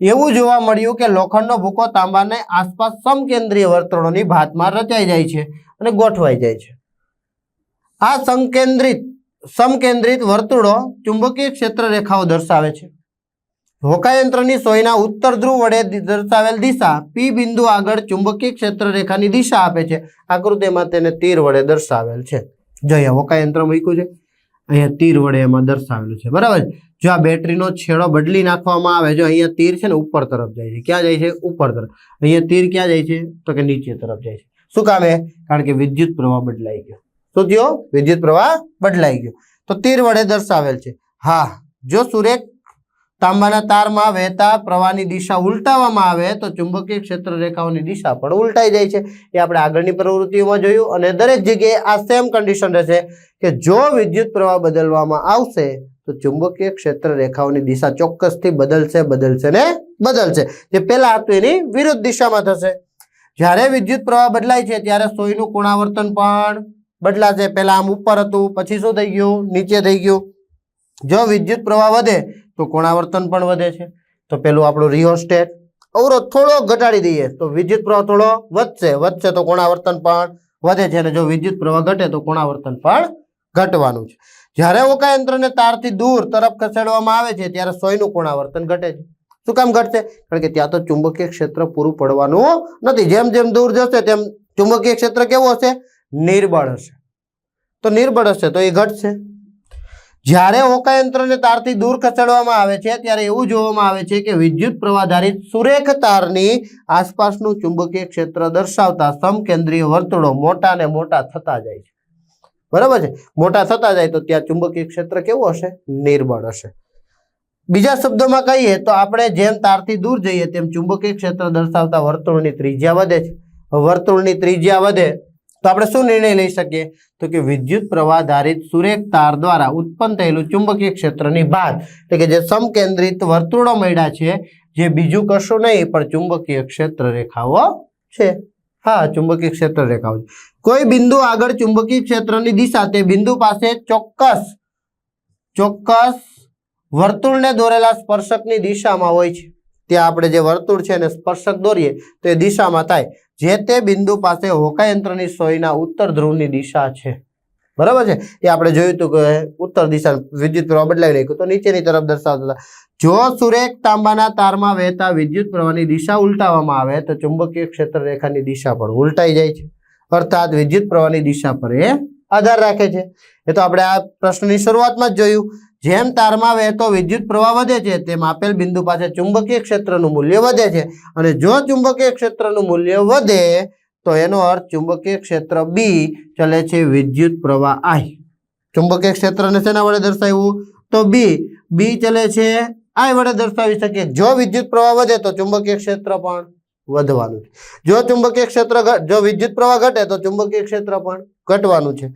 એવું જોવા મળ્યું કે લોખંડનો ભૂકો તાંબાને આસપાસ સમકેન્દ્રીય વર્તુળોની ભાતમાં રચાઈ જાય છે અને ગોઠવાઈ જાય છે. આ સમકેન્દ્રિત વર્તુળો ચુંબકીય ક્ષેત્ર રેખાઓ દર્શાવે છે. હોકાયંત્રની સોયના ઉત્તર ધ્રુવ વડે દર્શાવેલ દિશા P બિંદુ આગળ ચુંબકીય ક્ષેત્ર રેખાની દિશા આપે છે. આકૃતિમાં તેને તીર વડે દર્શાવેલ છે. જો અહીંયા હોકાયંત્ર મૂક્યું છે, અહીંયા તીર વડે એમાં દર્શાવેલું છે, બરાબર. જો આ બેટરીનો છેડો બદલી નાખવામાં આવે, જો અહીંયા તીર છે ને ઉપર તરફ જાય છે. ક્યાં જાય છે? ઉપર તરફ. અહીંયા તીર ક્યાં જાય છે તો કે નીચે તરફ જાય છે. શું કામે? કારણ કે વિદ્યુત પ્રવાહ બદલાઈ ગયો. શું થયો? વિદ્યુત પ્રવાહ બદલાઈ ગયો તો તીર વડે દર્શાવેલ છે. હા, જો સુરેખ તાંબાના તારમાં વહેતા પ્રવાહની દિશા ઉલટાવવામાં આવે તો ચુંબકીય ક્ષેત્ર રેખાઓની દિશા પણ ઉલટાઈ જાય છે. એ આપણે આગળની પ્રવૃત્તિઓમાં જોયું અને દરેક જગ્યાએ આ સેમ કન્ડિશન રહેશે કે જો વિદ્યુત પ્રવાહ બદલવામાં આવશે તો ચુંબકીય ક્ષેત્ર રેખાઓની દિશા ચોક્કસથી બદલશે. જે પહેલા હતું એની વિરુદ્ધ દિશામાં થશે. જ્યારે વિદ્યુત પ્રવાહ બદલાય છે ત્યારે સોયનું કોણાવર્તન પણ બદલાશે. પહેલા આમ ઉપર હતું, પછી શું થઈ ગયું? નીચે થઈ ગયું. જો વિદ્યુત પ્રવાહ વધે તો કોણાવર્તન પણ વધે છે. તો પેલું આપણું રિયોસ્ટેટ અવરોધ થોડો ઘટાડી દઈએ તો વિદ્યુત પ્રવાહ થોડો વધશે તો કોણાવર્તન પણ વધે છે અને જો વિદ્યુત પ્રવાહ ઘટે તો કોણાવર્તન પણ ઘટવાનું છે. જ્યારે હોકાયંત્રને તારથી દૂર તરફ ખસેડવામાં આવે છે ત્યારે સોયનું કોણાવર્તન ઘટે છે. શું કામ ઘટશે? કારણ કે ત્યાં તો ચુંબકીય ક્ષેત્ર પૂરું પડવાનું નથી. જેમ જેમ દૂર જશે તેમ ચુંબકીય ક્ષેત્ર કેવું હશે? નિર્બળ હશે. તો નિર્બળ હશે તો એ ઘટશે. જ્યારે હોકાયંત્રને તારથી દૂર ખસેડવામાં આવે છે ત્યારે એવું જોવામાં આવે છે કે વિદ્યુત પ્રવાહ ધારિત સુરેખ તારની આસપાસનું ચુંબકીય ક્ષેત્ર દર્શાવતા સમકેન્દ્રીય વર્તુળો મોટા ને મોટા થતા જાય છે, બરાબર છે. મોટા થતા જાય તો ત્યાં ચુંબકીય ક્ષેત્ર કેવું હશે? નિર્બળ હશે. બીજા શબ્દોમાં કહીએ તો આપણે જેમ તારથી દૂર જઈએ તેમ ચુંબકીય ક્ષેત્ર દર્શાવતા વર્તુળની ત્રિજ્યા વધે છે. વર્તુળની ત્રિજ્યા વધે તો આપણે શું નિર્ણય લઈ શકીએ તો કે વિદ્યુત પ્રવાહ ધારિત સુરેખ તાર દ્વારા ઉત્પન્ન થયેલું ચુંબકીય ક્ષેત્રની ભાત, એટલે કે જે સમકેન્દ્રિત વર્તુળો મળ્યા છે, જે બીજું કશું નહીં પણ ચુંબકીય ક્ષેત્ર રેખાઓ છે. હા, ચુંબકીય ક્ષેત્ર રેખાઓ. કોઈ બિંદુ આગળ ચુંબકીય ક્ષેત્રની દિશા તે બિંદુ પાસે ચોક્કસ વર્તુળને દોરેલા સ્પર્શકની દિશામાં હોય છે. ત્યાં આપણે જે વર્તુળ છે એને સ્પર્શક દોરીએ તો એ દિશામાં થાય. જે તે બિંદુ પાસે હોકાયંત્રની સોયના ઉત્તર ધ્રુવની દિશા છે, બરાબર છે. એ આપણે જોયું હતું કે ઉત્તર દિશા વિદ્યુત પ્રવાહ બદલાઈ નાખ્યું તો નીચેની તરફ દર્શાવતા હતા. જો સુરેખ તાંબાના તારમાં વહેતા વિદ્યુત પ્રવાહની દિશા ઉલટાવવામાં આવે તો ચુંબકીય ક્ષેત્ર રેખાની દિશા પણ ઉલટાઈ જાય છે. અર્થાત વિદ્યુત પ્રવાહની દિશા પર એ આધાર રાખે છે. એ તો આપણે આ પ્રશ્નની શરૂઆતમાં જ જોયું. જેમ તારમાં વહેતો વિદ્યુત પ્રવાહ વધે છે તેમ આપેલ બિંદુ પાસે ચુંબકીય ક્ષેત્રનું મૂલ્ય વધે છે. અને જો ચુંબકીય ક્ષેત્રનું મૂલ્ય વધે તો એનો અર્થ ચુંબકીય ક્ષેત્ર બી ચલે છે વિદ્યુત પ્રવાહ આઈ. ચુંબકીય ક્ષેત્રને શેના વડે દર્શાવ્યું? તો બી ચલે છે આઈ વડે દર્શાવી શકીએ. જો વિદ્યુત પ્રવાહ વધે તો ચુંબકીય ક્ષેત્ર પણ વધવાનું છે. જો વિદ્યુત પ્રવાહ ઘટે તો ચુંબકીય ક્ષેત્ર પણ ઘટવાનું છે.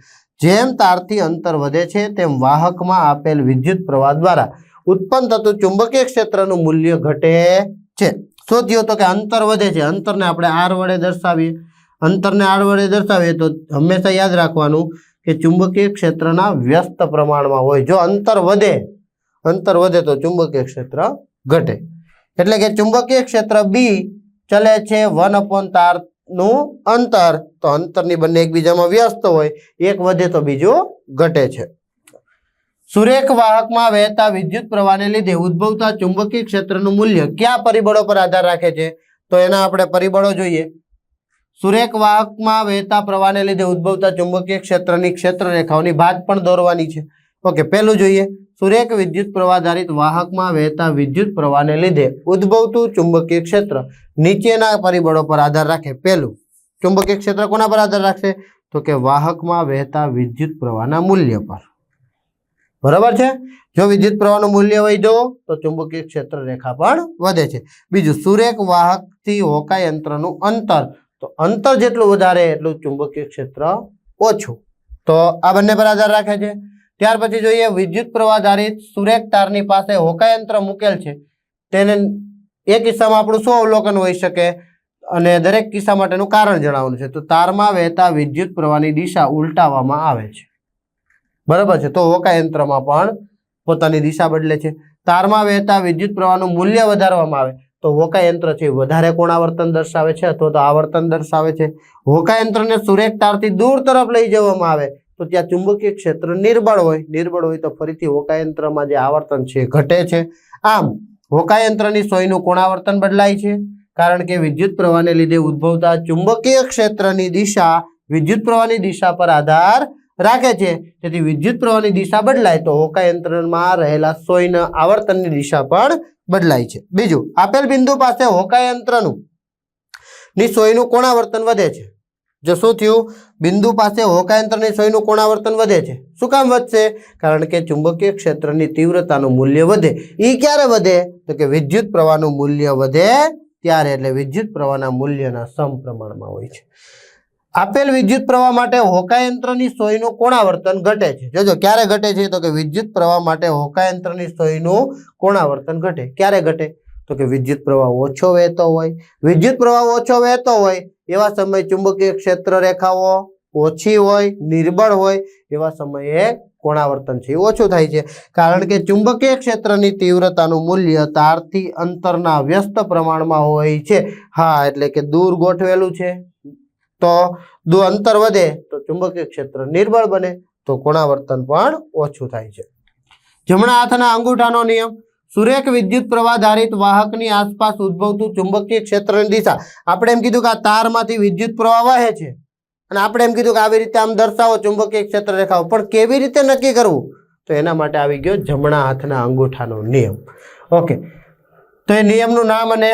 જેમ તારથી અંતર વધે છે તેમ વાહકમાં આપેલ વિદ્યુત પ્રવાહ દ્વારા ઉત્પન્ન થતું ચુંબકીય ક્ષેત્રનું મૂલ્ય ઘટે છે. શું થયું? તો કે અંતર વધે છે. અંતરને આપણે આર વડે દર્શાવીએ. અંતરને આર વડે દર્શાવીએ તો હંમેશા યાદ રાખવાનું કે ચુંબકીય ક્ષેત્રના વ્યસ્ત પ્રમાણમાં હોય. જો અંતર વધે તો ચુંબકીય ક્ષેત્ર ઘટે. એટલે કે ચુંબકીય ક્ષેત્ર બી ચલે છે 1/તાર નું અંતર. તો અંતરની બંને એકબીજામાં વ્યસ્ત હોય, એક વધે તો બીજો ઘટે છે. સુરેખ વાહકમાં વહેતા વિદ્યુત પ્રવાહને લીધે ઉદ્ભવતા ચુંબકીય ક્ષેત્રનું મૂલ્ય કયા પરિબળો પર આધાર રાખે છે? તો એના આપણે પરિબળો જોઈએ. સુરેખ વાહકમાં વહેતા પ્રવાહને લીધે ઉદ્ભવતા ચુંબકીય ક્ષેત્રની ક્ષેત્ર રેખાઓની ભાત પણ દોરવાની છે. ઓકે, પહેલું જોઈએ. સુરેખ વિદ્યુત પ્રવાહ આધારિત વાહકમાં વહેતા વિદ્યુત પ્રવાહને લીધે ઉદ્ભવતું ચુંબકીય ક્ષેત્ર નીચેના પરિબળો પર આધાર રાખે. પહેલું, ચુંબકીય ક્ષેત્ર કોના પર આધાર રાખશે? તો કે વાહકમાં વહેતા વિદ્યુત પ્રવાહના મૂલ્ય પર. બરાબર છે? જો વિદ્યુત પ્રવાહનું મૂલ્ય વધ્યો તો ચુંબકીય ક્ષેત્ર રેખા પણ વધે છે. બીજું, સુરેખ વાહકથી હોકાય યંત્રનું અંતર. તો અંતર જેટલું વધારે એટલું ચુંબકીય ક્ષેત્ર ઓછું. તો આ બંને પર આધાર રાખે છે. ત્યાર પછી જોઈએ, વિદ્યુત પ્રવાહ આધારિત સુરેખ તારની પાસે હોકાય યંત્ર મૂકેલ છે. તેને એ કિસ્સામાં આપણું શું અવલોકન હોઈ શકે અને દરેક કિસ્સા માટેનું કારણ જણાવવાનું છે. તો તારમાં વહેતા વિદ્યુત પ્રવાહની દિશા ઉલટાવવામાં આવે છે. બરાબર છે? તો હોકાય યંત્રમાં પણ પોતાની દિશા બદલે છે. તારમાં વહેતા વિદ્યુત પ્રવાહનું મૂલ્ય વધારવામાં આવે તો હોકાય યંત્ર છે વધારે કોણાવર્તન દર્શાવે છે અથવા તો આવર્તન દર્શાવે છે. હોકાય યંત્રને સુરેખ તારથી દૂર તરફ લઈ જવામાં આવે તો ત્યાં ચુંબકીય ક્ષેત્ર નિર્બળ હોય તો ફરીથી હોકાય યંત્રમાં જે આવર્તન છે ઘટે છે. આમ હોકાય યંત્રની સોયનું કોણાવર્તન બદલાય છે કારણ કે વિદ્યુત પ્રવાહને લીધે ઉદ્ભવતા ચુંબકીય ક્ષેત્રની દિશા વિદ્યુત પ્રવાહની દિશા પર આધાર રાખે છે. તેથી વિદ્યુત પ્રવાહની દિશા બદલાય તો હોકાય યંત્રમાં રહેલા સોયના આવર્તનની દિશા પણ બદલાય છે. બીજું, આપેલ બિંદુ પાસે હોકાય યંત્રનું સોયનું કોણાવર્તન વધે છે. જો શું થયું? બિંદુ પાસે હોકાય યંત્રની સોયનું કોણાવર્તન વધે છે. શું કામ વધશે? કારણ કે ચુંબકીય ક્ષેત્રની તીવ્રતાનું મૂલ્ય વધે. એ ક્યારે વધે? તો કે વિદ્યુત પ્રવાહનું મૂલ્ય વધે ત્યારે. એટલે વિદ્યુત પ્રવાહના મૂલ્યના સમપ્રમાણમાં હોય છે. આપેલ વિદ્યુત પ્રવાહ માટે હોકાય યંત્રની સોયનું કોણાવર્તન ઘટે છે. જોજો ક્યારે ઘટે છે? તો કે વિદ્યુત પ્રવાહ માટે હોકાય યંત્રની સોયનું કોણાવર્તન ઘટે. ક્યારે ઘટે? તો કે વિદ્યુત પ્રવાહ ઓછો વહેતો હોય. વિદ્યુત પ્રવાહ ઓછો વહેતો હોય એવા સમયે ચુંબકીય ક્ષેત્ર રેખાઓ ઓછી હોય, નિર્બળ હોય એવા સમયે કોણાવર્તન છે ઓછું થાય છે. કારણ કે ચુંબકીય ક્ષેત્રની તીવ્રતાનું મૂલ્ય તારથી અંતરના વ્યસ્ત પ્રમાણમાં હોય છે. હા, એટલે કે દૂર ગોઠવેલું છે તો અંતર વધે તો ચુંબકીય ક્ષેત્ર નિર્બળ બને તો કોણાવર્તન પણ ઓછું થાય છે. જમણા હાથના અંગૂઠાનો નિયમ. સુરેખ વિદ્યુત પ્રવાહ આધારિત વાહકની આસપાસ ઉદ્ભવતું ચુંબકીય ક્ષેત્રની દિશા. આપણે એમ કીધું કે આ તારમાંથી વિદ્યુત પ્રવાહ વહે છે અને આપણે એમ કીધું કે આવી રીતે આમ દર્શાવો ચુંબકીય ક્ષેત્ર રેખાઓ. પણ કેવી રીતે નક્કી કરવું? તો એના માટે આવી ગયો જમણા હાથના અંગૂઠાનો નિયમ. ઓકે, તો એ નિયમનું નામ અને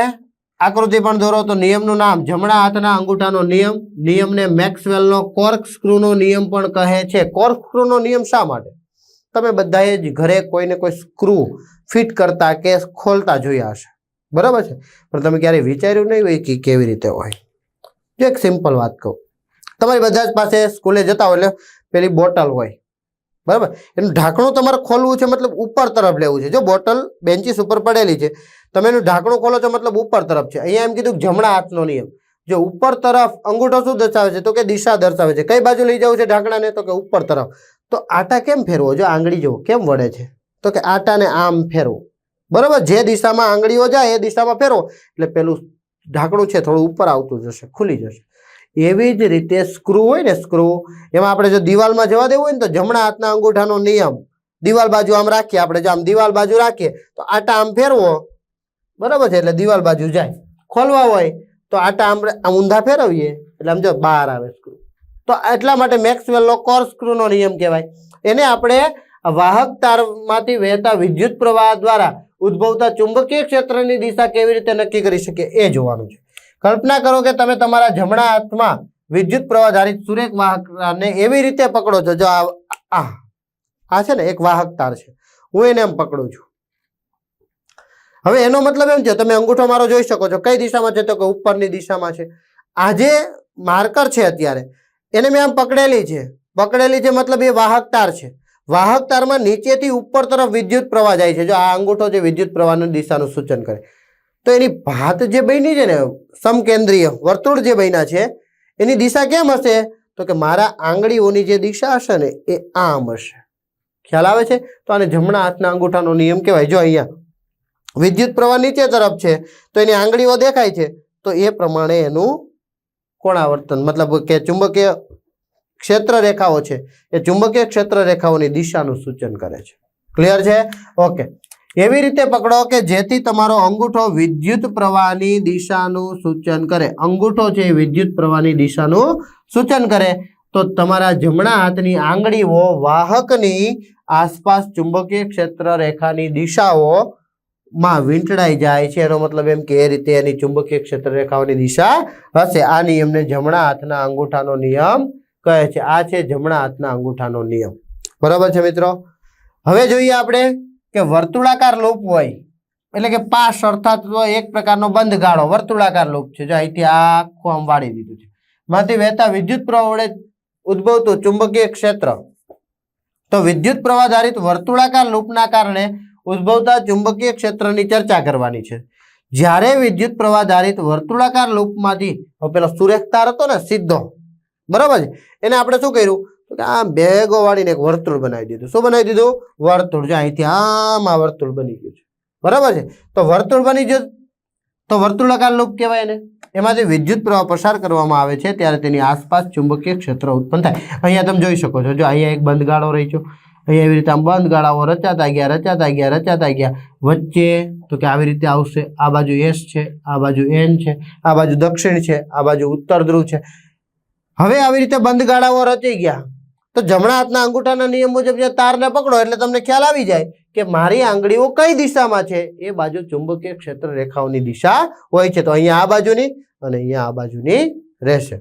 આકૃતિ પણ દોરો. તો નિયમનું નામ જમણા હાથના અંગૂઠાનો નિયમ. નિયમને મેક્સવેલનો કોર્કસ્ક્રૂનો નિયમ પણ કહે છે. કોર્કસ્ક્રૂનો નિયમ શા માટે? તમે બધાએ જ ઘરે કોઈને કોઈ સ્ક્રૂ ફિટ કરતા કે ખોલતા જોયા હશે. બરાબર છે? પણ તમે ક્યારેય વિચાર્યું નહીં હોય કે કેવી રીતે હોય. જો એક સિમ્પલ વાત કહું, તમારી બધા જ પાસે સ્કૂલે જતા હોય એટલે પેલી બોટલ હોય. બરાબર? એનું ઢાંકણું તમારે ખોલવું છે મતલબ ઉપર તરફ લેવું છે. જો બોટલ બેન્ચીસ ઉપર પડેલી છે, તમે એનું ઢાંકણું ખોલો છો મતલબ ઉપર તરફ છે. અહીંયા એમ કીધું જમણા હાથનો નિયમ. જો ઉપર તરફ અંગૂઠો શું દર્શાવે છે? તો કે દિશા દર્શાવે છે. કઈ બાજુ લઈ જવું છે ઢાંકણાને? તો કે ઉપર તરફ. તો આટા કેમ ફેરવો? જો આંગળી જો કેમ વળે છે? તો કે આટાને આમ ફેરવો. બરાબર? જે દિશામાં આંગળીઓ જાય એ દિશામાં ફેરવો એટલે પેલું ઢાંકણું છે થોડું ઉપર આવતું જશે, ખુલી જશે. એવી જ રીતે સ્ક્રૂ હોય ને, સ્ક્રૂ એમાં આપણે જો દિવાલમાં જવા દેવું હોય ને તો જમણા હાથના અંગૂઠાનો નિયમ. દિવાલ બાજુ આમ રાખીએ આપણે, જો આમ દિવાલ બાજુ રાખીએ તો આટા આમ ફેરવો. બરાબર છે? એટલે દિવાલ બાજુ જાય. ખોલવા હોય તો આટા આમ ઊંધા ફેરવીએ એટલે આમ જો બહાર આવે સ્ક્રૂ. તો એટલા માટે મેક્સવેલનો કોર્કસ્ક્રૂનો નિયમ કહેવાય. એને આપણે વાહક તારમાંથી વહેતા વિદ્યુત પ્રવાહ દ્વારા ઉદ્ભવતા ચુંબકીય ક્ષેત્રની દિશા કેવી રીતે નક્કી કરી શકીએ એ જોવાનું છે. કલ્પના કરો કે તમે તમારા જમણા હાથમાં વિદ્યુત પ્રવાહ ધારિત સુરેખ વાહકને એવી રીતે પકડો છો, જો આ છે ને એક વાહક તાર છે, હું એને એમ પકડું છું. હવે એનો મતલબ એમ છે, તમે અંગૂઠો મારો જોઈ શકો છો, કઈ દિશામાં છે તો કે ઉપરની દિશામાં છે. આ જે માર્કર છે અત્યારે એને મેં આમ પકડેલી છે મતલબ એ વાહક તાર છે. વાહક તારમાં નીચેથી ઉપર તરફ વિદ્યુત પ્રવાહ જાય છે. જો આ અંગૂઠો જે વિદ્યુત પ્રવાહની દિશાનું સૂચન કરે, તો એની ભાત જે બની છે ને સમકેન્દ્રીય વર્તુળ જે બન્યા છે એની દિશા કેમ હશે? તો કે મારા આંગળીઓની જે દિશા હશે ને એ આમ હશે. ખ્યાલ આવે છે? તો આને જમણા હાથના અંગૂઠાનો નિયમ કહેવાય. જો અહીંયા વિદ્યુત પ્રવાહ નીચે તરફ છે તો એની આંગળીઓ દેખાય છે, તો એ પ્રમાણે એનું કોણાવર્તન મતલબ કે ચુંબકીય ક્ષેત્ર રેખાઓ છે એ ચુંબકીય ક્ષેત્ર રેખાઓની દિશાનું સૂચન કરે છે. ક્લિયર છે? ઓકે. એવી રીતે પકડો કે જેથી તમારો અંગૂઠો વિદ્યુત પ્રવાહની દિશાનું સૂચન કરે. અંગૂઠો છે એ વિદ્યુત પ્રવાહની દિશાનું સૂચન કરે, તો તમારા જમણા હાથની આંગળીઓ વાહકની આસપાસ ચુંબકીય ક્ષેત્ર રેખાની દિશાઓમાં વીંટળાઈ જાય છે. એનો મતલબ એમ કે એ રીતે એની ચુંબકીય ક્ષેત્ર રેખાઓની દિશા હશે. આ નિયમને જમણા હાથના અંગૂઠાનો નિયમ કહે છે. આ છે જમણા હાથના અંગૂઠાનો નિયમ. બરાબર છે મિત્રો? હવે જોઈએ આપણે કે વર્તુળાકાર લૂપ હોય એટલે કે પાસ અર્થાત એક પ્રકારનો બંધ ગાળો વર્તુળાકાર લૂપ છે. જો અહીંથી આખું આમ વાળી દીધું છે, માંથી વહેતા વિદ્યુત પ્રવાહ વડે ઉદ્ભવતું ચુંબકીય ક્ષેત્ર. તો વિદ્યુત પ્રવાહ ધારિત વર્તુળાકાર લૂપના કારણે ઉદ્ભવતા ચુંબકીય ક્ષેત્રની ચર્ચા કરવાની છે. જ્યારે વિદ્યુત પ્રવાહ ધારિત વર્તુળાકાર લૂપમાંથી પેલો સુરેખ તાર હતો ને સીધો, બરાબર છે, એને આપણે શું કર્યું તો કે આ ભેગો વાળીને એક વર્તુળ બનાવી દીધું. શું બનાવી દીધું? વર્તુળ. જો અહીંથી આમ આ વર્તુળ બની ગયું છે. બરાબર છે? તો વર્તુળ બની ગયું તો વર્તુળાકાર લૂપ કહેવાય એને. એમાંથી વિદ્યુત પ્રવાહ પસાર કરવામાં આવે છે ત્યારે તેની આસપાસ ચુંબકીય ક્ષેત્ર ઉત્પન્ન થાય. અહીંયા તમે જોઈ શકો છો, જો અહીંયા એક બંધ ગાળો રહી છે, અહીંયા એવી રીતે આમ બંધ ગાળાઓ રચાતા ગયા. વચ્ચે તો કે આવી રીતે આવશે. આ બાજુ એસ છે, આ બાજુ એન છે, આ બાજુ દક્ષિણ છે, આ બાજુ ઉત્તર ધ્રુવ છે. હવે આવી રીતે બંધ ગાળાઓ રચાઈ ગયા તો જમણા હાથના અંગૂઠાના નિયમ મુજબ જે તારને પકડો એટલે તમને ખ્યાલ આવી જાય કે મારી આંગળીઓ કઈ દિશામાં છે. એ બાજુ ચુંબકીય ક્ષેત્ર રેખાઓની દિશા હોય છે. તો અહીંયા આ બાજુની અને અહીંયા આ બાજુની રહેશે.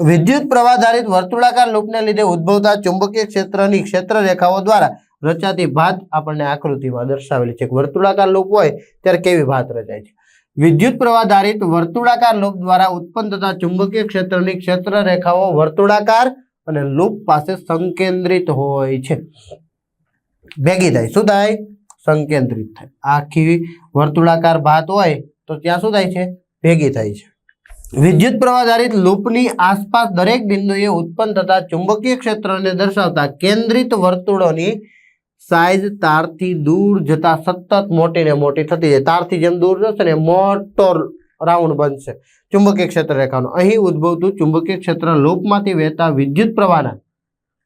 વિદ્યુત પ્રવાહ ધારિત વર્તુળાકાર લૂપને લીધે ઉદ્ભવતા ચુંબકીય ક્ષેત્રની ક્ષેત્ર રેખાઓ દ્વારા રચાતી ભાત આપણને આકૃતિમાં દર્શાવેલી છે. વર્તુળાકાર લૂપ હોય ત્યારે કેવી ભાત રચાય છે? વિદ્યુત પ્રવાહ ધારિત વર્તુળાકાર લૂપ દ્વારા ઉત્પન્ન થતા ચુંબકીય ક્ષેત્રની ક્ષેત્ર રેખાઓ વર્તુળાકાર અને લૂપ પાસે સંકેન્દ્રિત હોય છે. ભેગી થાય. શું થાય? સંકેન્દ્રિત થાય. આખી વર્તુળાકાર ભાત હોય તો ત્યાં શું થાય છે? ભેગી થાય છે. વિદ્યુત પ્રવાહ ધારિત લૂપની આસપાસ દરેક બિંદુએ ઉત્પન્ન થતા ચુંબકીય ક્ષેત્રને દર્શાવતા કેન્દ્રિત વર્તુળોની સાઈઝ તારથી દૂર જતા સતત મોટી ને મોટી થતી જાય. તારથી જેમ દૂર જશે ને મોટો રાઉન્ડ બનશે ચુંબકીય ક્ષેત્ર રેખાનો. અહીં ઉદ્ભવતું ચુંબકીય ક્ષેત્ર લૂપમાંથી વહેતા વિદ્યુત પ્રવાહના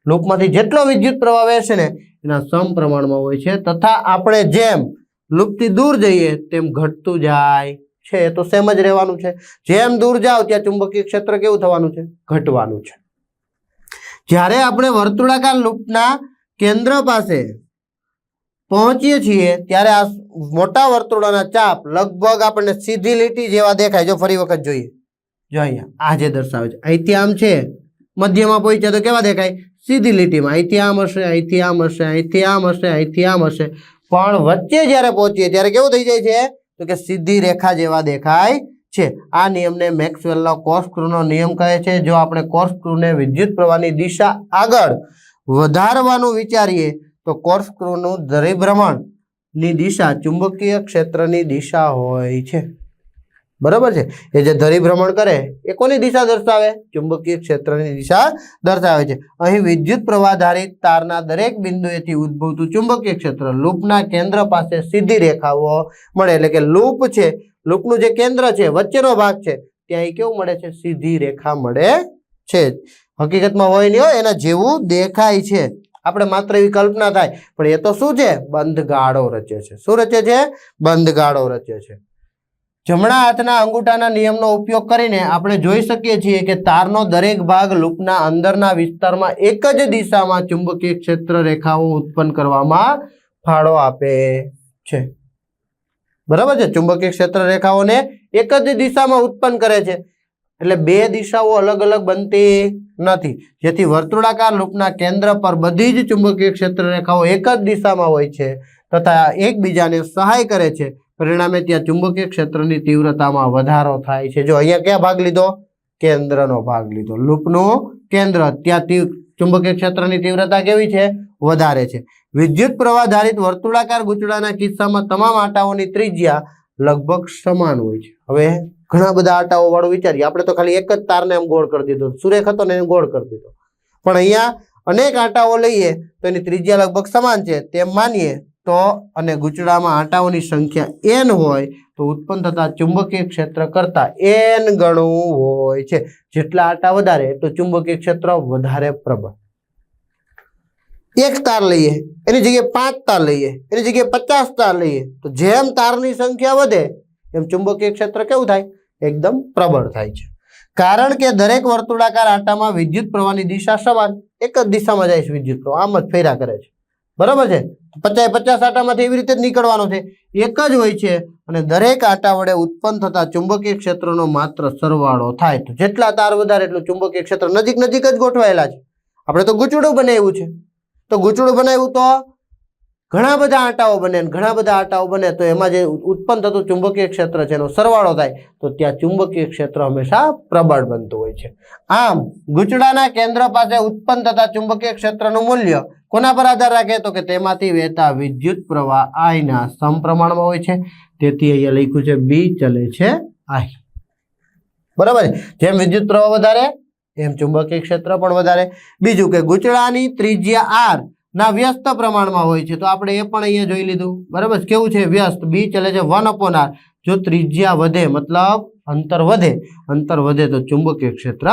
લૂપમાંથી જેટલો વિદ્યુત પ્રવાહ વહેશે ને એના સમપ્રમાણમાં હોય છે, તથા આપણે જેમ લૂપથી દૂર જઈએ તેમ ઘટતું જાય છે. તો સેમ જ રહેવાનું છે. જેમ દૂર જાઓ ત્યાં ચુંબકીય ક્ષેત્ર કેવું થવાનું છે? ઘટવાનું છે. જ્યારે આપણે વર્તુળાકાર લૂપના કેન્દ્ર પાસે પહોંચીએ છીએ ત્યારે આ મોટા વર્તુળોના ચાપ લગભગ આપણને સીધી લીટી જેવા દેખાય. જો ફરી વખત જોઈએ, જો અહીંયા આ જે દર્શાવે છે અહીંથી આમ છે, મધ્યમાં પહોંચ્યા તો કેવા દેખાય? સીધી લીટીમાં. અહીંથી આમ હશે, અહીંથી આમ હશે, અહીંથી આમ હશે, અહીંથી આમ હશે. પણ વચ્ચે જ્યારે પહોંચીએ ત્યારે કેવું થઈ જાય છે? તો કે સીધી રેખા જેવા દેખાય છે. આ નિયમને મેક્સવેલનો કોર્કસ્ક્રૂનો નિયમ કહે છે. જો આપણે કોર્કસ્ક્રૂને વિદ્યુત પ્રવાહની દિશા આગળ વધારવાનું વિચારીએ તો કોર્કસ્ક્રૂનું ધરીભ્રમણની દિશા ચુંબકીય ક્ષેત્રની દિશા હોય છે. બરાબર છે? એ જે ધરીભ્રમણ કરે એ કોની દિશા દર્શાવે? ચુંબકીય ક્ષેત્રની દિશા દર્શાવે છે. અહીં વિદ્યુત પ્રવાહ ધારિત તારના દરેક બિંદુએથી ઉદ્ભવતું ચુંબકીય ક્ષેત્ર લૂપના કેન્દ્ર પાસે સીધી રેખાઓ મળે. એટલે કે લૂપ છે, લૂપનું જે કેન્દ્ર છે, વચ્ચેનો ભાગ છે, ત્યાં કેવું મળે છે? સીધી રેખા મળે છે. હકીકતમાં હોય નહીં હોય, એના જેવું દેખાય છે. આપણે માત્ર એવી કલ્પના થાય, પણ એ તો શું છે? બંધ ગાળો રચે છે. શું રચે છે? બંધ ગાળો રચે છે. જમણા હાથના અંગૂઠાના નિયમનો ઉપયોગ કરીને આપણે જોઈ શકીએ છીએ કે તારનો દરેક ભાગ લૂપના અંદરના વિસ્તારમાં એક જ દિશામાં ચુંબકીય ક્ષેત્ર રેખાઓ ઉત્પન્ન કરવામાં ફાળો આપે છે. બરાબર છે. ચુંબકીય ક્ષેત્ર રેખાઓને એક જ દિશામાં ઉત્પન્ન કરે છે, એટલે બે દિશાઓ અલગ અલગ બનતી નથી, જેથી વર્તુળાકાર લૂપના કેન્દ્ર પર બધી જ ચુંબકીય ક્ષેત્ર રેખાઓ એક જ દિશામાં હોય છે તથા એકબીજાને સહાય કરે છે. પરિણામે ત્યાં ચુંબકીય ક્ષેત્રની તીવ્રતામાં વધારો થાય છે. જો અહીંયા ક્યાં ભાગ લીધો? કેન્દ્રનો ભાગ લીધો. લૂપનું કેન્દ્ર, ત્યાં ચુંબકીય ક્ષેત્રની તીવ્રતા કેવી છે? વધારે છે. વિદ્યુત પ્રવાહ ધારિત વર્તુળાકાર ગૂંચળાના કિસ્સામાં તમામ આંટાઓની ત્રિજ્યા લગભગ સમાન હોય છે. હવે ઘણા બધા આંટાઓ વાળું વિચારીએ, આપણે તો ખાલી એક જ તારને એમ ગોળ કરી દીધો, સુરેખ હતો ને એને ગોળ કરી દીધો, પણ અહીંયા અનેક આંટાઓ લઈએ તો એની ત્રિજ્યા લગભગ સમાન છે તેમ માનીએ તો, અને ગૂંચળામાં આંટાઓની સંખ્યા n હોય તો ઉત્પન્ન થતા ચુંબકીય ક્ષેત્ર કરતા n ગણું હોય છે. જેટલા આંટા વધારે એટલું ચુંબકીય ક્ષેત્ર વધારે પ્રબળ. એક તાર લઈએ એની જગ્યાએ 5 તાર લઈએ, એની જગ્યાએ 50 તાર લઈએ તો જેમ તારની સંખ્યા વધે એમ ચુંબકીય ક્ષેત્ર કેવું થાય? એકદમ પ્રબળ થાય છે. કારણ કે દરેક વર્તુળાકાર આંટામાં વિદ્યુત પ્રવાહની દિશા સમાન, એક જ દિશામાં જાય છે વિદ્યુત પ્રવાહ, આમ જ ફેરા કરે છે. બરાબર છે. 50 આંટામાંથી એવી રીતે જ નીકળવાનો છે, એક જ હોય છે, અને દરેક આંટા વડે ઉત્પન્ન થતા ચુંબકીય ક્ષેત્રનો માત્ર સરવાળો થાય. તો જેટલા તાર વધારે એટલું ચુંબકીય ક્ષેત્ર નજીક નજીક જ ગોઠવાયેલા છે. આપણે તો ગૂંચળું બનાવ્યું છે, તો ગૂંચળું બનાવ્યું તો ઘણા બધા આંટાઓ બને, ઘણા બધા આંટાઓ બને તો એમાં જે ઉત્પન્ન થતું ચુંબકીય ક્ષેત્ર છે એનો સરવાળો થાય તો ત્યાં ચુંબકીય ક્ષેત્ર હંમેશા પ્રબળ બનતું હોય છે. આમ ગૂંચળાના કેન્દ્ર પાસે ઉત્પન્ન થતા ચુંબકીય ક્ષેત્રનું મૂલ્ય કોના પર આધાર રાખે? તો કે તેમાંથી વહેતા વિદ્યુત પ્રવાહ I ના સમપ્રમાણમાં હોય છે. તેથી અહીંયા લખ્યું છે B ચલે છે I. બરાબર. જેમ વિદ્યુત પ્રવાહ વધારે એમ ચુંબકીય ક્ષેત્ર પણ વધારે. બીજું કે ગૂંચળાની ત્રિજ્યા R ના વ્યસ્ત પ્રમાણમાં હોય છે, તો આપણે એ પણ અહીંયા જોઈ લીધું. બરાબર. કેવું છે? વ્યસ્ત. B ચલે છે 1/r. જો ત્રિજ્યા વધે મતલબ અંતર વધે તો ચુંબકીય ક્ષેત્ર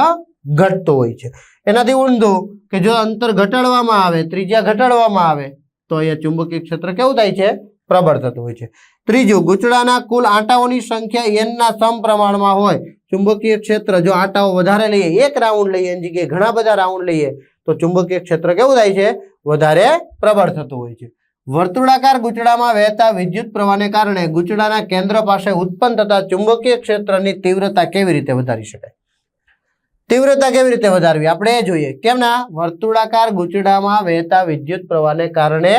ઘટતું હોય છે. એનાથી ઊંધું કે જો અંતર ઘટાડવામાં આવે, ત્રિજ્યા ઘટાડવામાં આવે તો અહીંયા ચુંબકીય ક્ષેત્ર કેવું થાય છે? પ્રબળ થતું હોય છે. ત્રીજું, ગૂંચળાના કુલ આંટાઓની સંખ્યા n ના સમપ્રમાણમાં હોય. ચુંબકીય ક્ષેત્ર જો આંટાઓ વધારે લઈએ, એક રાઉન્ડ લઈએ એની જગ્યાએ ઘણા બધા રાઉન્ડ લઈએ તો ચુંબકીય ક્ષેત્ર કેવું થાય છે? વધારે પ્રબળ થતું હોય છે. વર્તુળાકાર ગૂંચળામાં વહેતા વિદ્યુત પ્રવાહને કારણે ગૂંચળાના કેન્દ્ર પાસે ઉત્પન્ન થતા ચુંબકીય ક્ષેત્રની તીવ્રતા કેવી રીતે વધારી શકાય? તીવ્રતા કેવી રીતે વધારવી આપણે એ જોઈએ. કેમના? વર્તુળાકાર ગૂંચળામાં વહેતા વિદ્યુત પ્રવાહને કારણે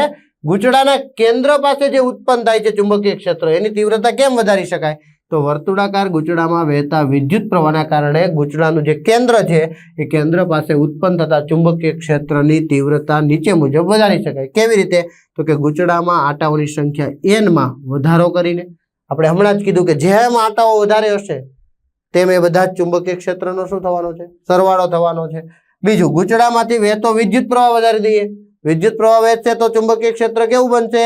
ગૂંચળાના કેન્દ્ર પાસે જે ઉત્પન્ન થાય છે ચુંબકીય ક્ષેત્ર, એની તીવ્રતા કેમ વધારી શકાય? તો વર્તુળાકાર ગૂંચળામાં વહેતા વિદ્યુત પ્રવાહના કારણે ગૂંચળાનું જે કેન્દ્ર છે એ કેન્દ્ર પાસે ઉત્પન્ન થતા ચુંબકીય ક્ષેત્રની તીવ્રતા નીચે મુજબ વધારી શકાય. કેવી રીતે? તો કે ગૂંચળામાં આંટાઓની સંખ્યા n માં વધારો કરીને. આપણે હમણાં જ કીધું કે જેમ આંટાઓ વધારે હશે તેમ એ બધા જ ચુંબકીય ક્ષેત્રનો શું થવાનો છે? સરવાળો થવાનો છે. બીજું, ગૂંચળામાંથી વહેતો વિદ્યુત પ્રવાહ વધારી દઈએ. વિદ્યુત પ્રવાહ વહેશે તો ચુંબકીય ક્ષેત્ર કેવું બનશે?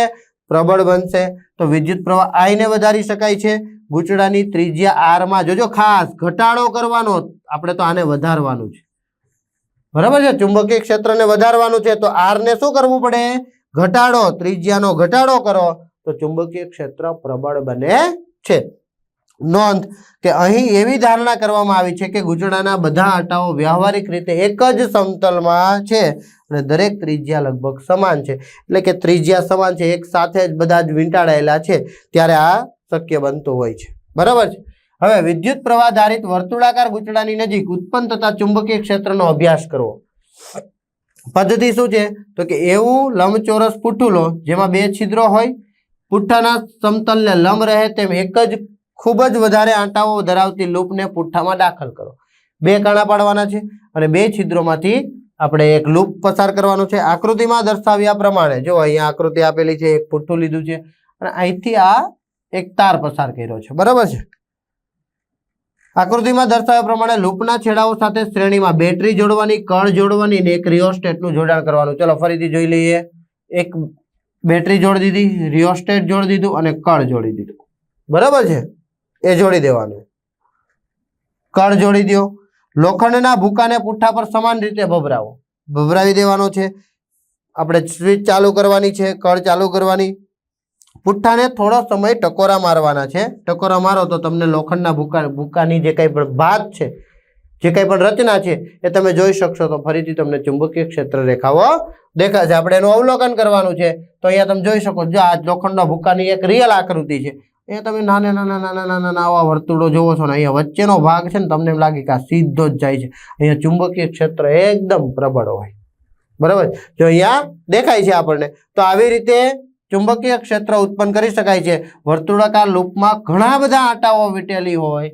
પ્રબળ બનશે. તો વિદ્યુત પ્રવાહ I ને વધારી શકાય છે. ગૂંચળાની ત્રિજ્યા R માં જોજો, ખાસ ઘટાડો કરવાનો, આપણે તો આને વધારવાનું છે. બરાબર છે. ચુંબકીય ક્ષેત્રને વધારવાનું છે તો R ને શું કરવું પડે? ઘટાડો. ત્રિજ્યાનો ઘટાડો કરો તો ચુંબકીય ક્ષેત્ર પ્રબળ બને છે. નોંધ કે અહીં એવી ધારણા કરવામાં આવી છે કે ગૂંચળાના બધા આંટાઓ વ્યવહારિક રીતે એક જ સમતલમાં છે અને દરેક ત્રિજ્યા લગભગ સમાન છે. એટલે કે ત્રિજ્યા સમાન છે, એક સાથે જ બધા જ વીંટાળેલા છે, ત્યારે આ શક્ય બનતું હોય છે. બરાબર છે. હવે વિદ્યુત પ્રવાહ ધારિત વર્તુળાકાર ગૂંચળાની નજીક ઉત્પન્ન થતા ચુંબકીય ક્ષેત્રનો અભ્યાસ કરવો. પદ્ધતિ શું છે? તો કે એવું લંબચોરસ પુઠ્ઠું લો જેમાં 2 છિદ્રો હોય, પુઠ્ઠાના સમતલને લંબ રહે તેમ એક જ ખૂબ જ વધારે આંટાઓ ધરાવતી લૂપને પુઠ્ઠામાં દાખલ કરો. 2 કાણા પાડવાના છે અને 2 છિદ્રોમાંથી આપણે એક લૂપ પસાર કરવાનું છે. આકૃતિમાં દર્શાવ્યા પ્રમાણે જો અહીંયા આકૃતિ આપેલી છે, એક પુઠ્ઠું લીધું છે અને અહીંથી આ એક તાર પસાર કર્યો છે. બરાબર છે. આકૃતિમાં દર્શાવ્યા પ્રમાણે લૂપના છેડાઓ સાથે શ્રેણીમાં બેટરી જોડવાની, કળ જોડવાની અને એક રિયોસ્ટેટનું જોડાણ કરવાનું. ચલો ફરીથી જોઈ લઈએ. એક બેટરી જોડી દીધી, રિયોસ્ટેટ જોડી દીધું અને કળ જોડી દીધું. બરાબર છે. એ જોડી દેવાનું. કળ જોડી દો. લોખંડના ભૂકાને પુઠ્ઠા પર સમાન રીતે ભભરાવો. ભભરાવી દેવાનો છે. આપણે સ્વિચ ચાલુ કરવાની છે, કળ ચાલુ કરવાની. પુઠ્ઠાને થોડો સમય ટકોરા મારવાના છે. ટકોરા મારો તો તમને લોખંડના ભૂકાની જે કંઈ પણ ભાગ છે, જે કંઈ પણ રચના છે એ તમે જોઈ શકશો. તો ફરીથી તમને ચુંબકીય ક્ષેત્ર રેખાઓ દેખાશે. આપણે એનું અવલોકન કરવાનું છે. તો અહીંયા તમે જોઈ શકો, જો આ લોખંડના ભૂકાની એક રિયલ આકૃતિ છે. અહીંયા તમે નાના આવા વર્તુળો જોવો છો ને, અહીંયા વચ્ચેનો ભાગ છે ને, તમને એમ લાગે કે આ સીધો જ જાય છે. અહીંયા ચુંબકીય ક્ષેત્ર એકદમ પ્રબળ હોય. બરાબર, જો અહીંયા દેખાય છે આપણને. તો આવી રીતે ચુંબકીય ક્ષેત્ર ઉત્પન્ન કરી શકાય છે. વર્તુળાકાર લૂપમાં ઘણા બધા આંટાઓ વીંટેલી હોય,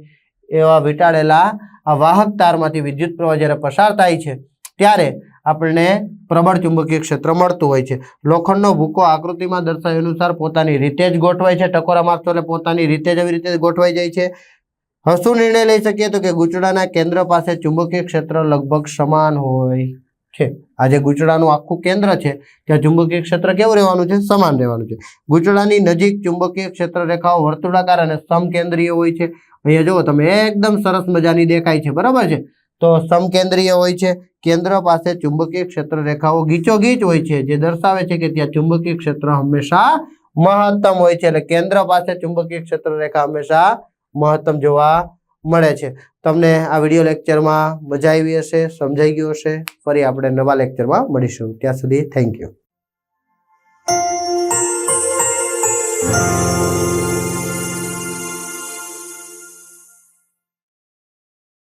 એવા વીંટાળેલા આ વાહક તારમાંથી વિદ્યુત પ્રવાહ જ્યારે પસાર થાય છે ત્યારે આપણને પ્રબળ ચુંબકીય ક્ષેત્ર મળતું હોય છે. લોખંડનો ભૂકો આકૃતિમાં દર્શાવ્યા અનુસાર પોતાની રીતે જ ગોઠવાય છે. ટકોરા મારશો એટલે પોતાની રીતે જ એવી રીતે ગોઠવાઈ જાય છે. હવે શું નિર્ણય લઈ શકીએ? તો કે ગૂંચળાના કેન્દ્ર પાસે ચુંબકીય ક્ષેત્ર લગભગ સમાન હોય છે. આ જે ગૂંચળાનું આખું કેન્દ્ર છે ત્યાં ચુંબકીય ક્ષેત્ર કેવું રહેવાનું છે? સમાન રહેવાનું છે. ગૂંચળાની નજીક ચુંબકીય ક્ષેત્ર રેખાઓ વર્તુળાકાર અને સમકેન્દ્રીય હોય છે. અહીંયા જુઓ તમે, એકદમ સરસ મજાની દેખાય છે. બરાબર છે, તો સમકેન્દ્રીય હોય છે. કેન્દ્ર પાસે ચુંબકીય ક્ષેત્ર રેખાઓ ગીચોગીચ હોય છે, જે દર્શાવે છે કે ત્યાં ચુંબકીય ક્ષેત્ર હંમેશા મહત્તમ હોય છે. એટલે કેન્દ્ર પાસે ચુંબકીય ક્ષેત્ર રેખા હંમેશા મહત્તમ જોવા મળે છે. તમને આ વિડીયો લેક્ચરમાં મજા આવી હશે, સમજાઈ ગયું હશે. ફરી આપણે નવા લેક્ચરમાં મળીશું. ત્યાં સુધી થેન્ક યુ.